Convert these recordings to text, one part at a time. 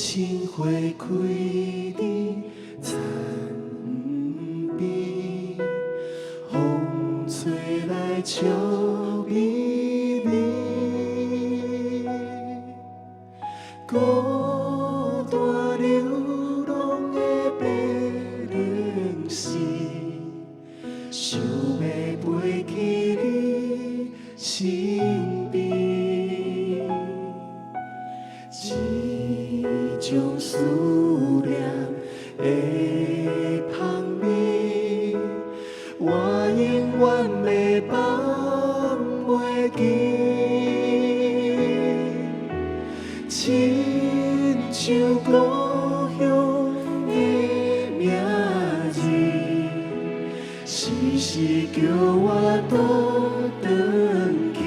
亲回开你田边，风吹来笑眯眯，孤单流浪的白灵丝，想要飞去你身边。一种思念的香味，我永远袂放袂记，亲像故乡的名字，时时叫我倒转去。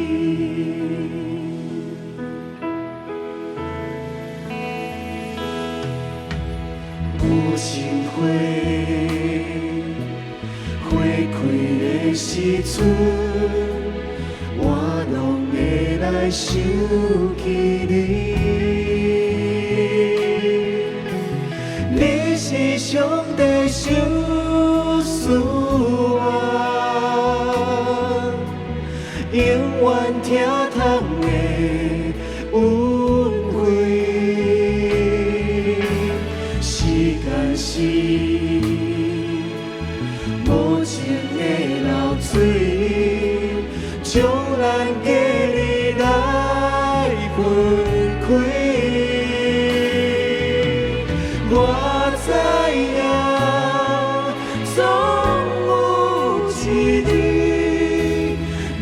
有心花花开的时阵，我拢会来想起你。你是上帝想使我，永远疼痛的恩惠。是无情的流水，将咱家己来分开。我知影，总有一日，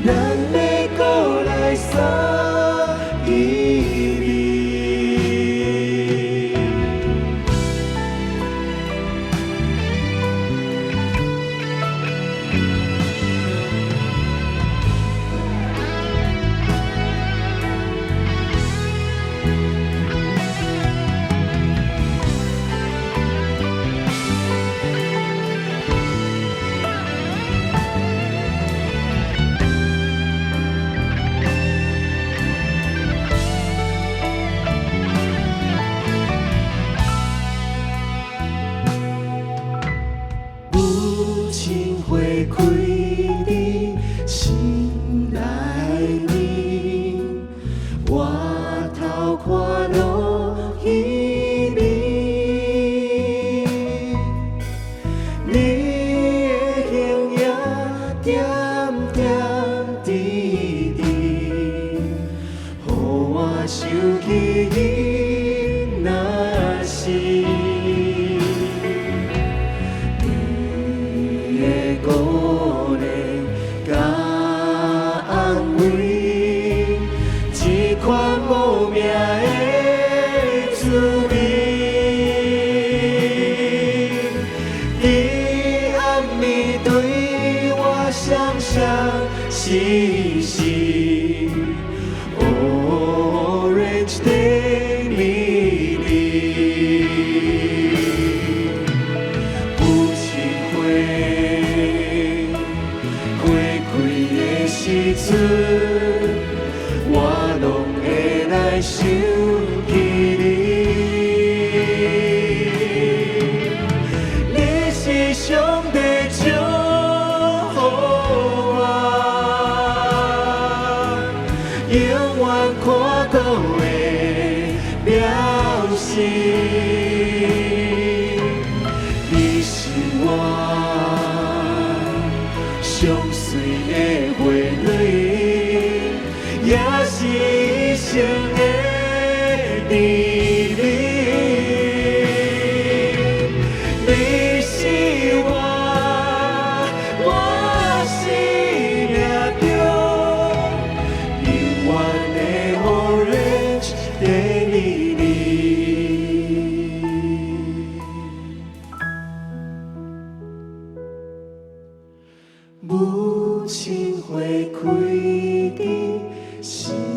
咱要搁来相依。情花开你心内面，我头看落稀微，你的形影点点滴滴，予我想起你那时。鼓励甲安慰，一款无名的滋味。你暗暝对我双双细细 ，Orange Daily。时阵，我拢会来想起你。你是上帝祝福我，永远看到的表示，你是我上水的花蕊，也是一生的甜蜜。你是我，我生命中永远的 Orange Daily。母亲花开的心。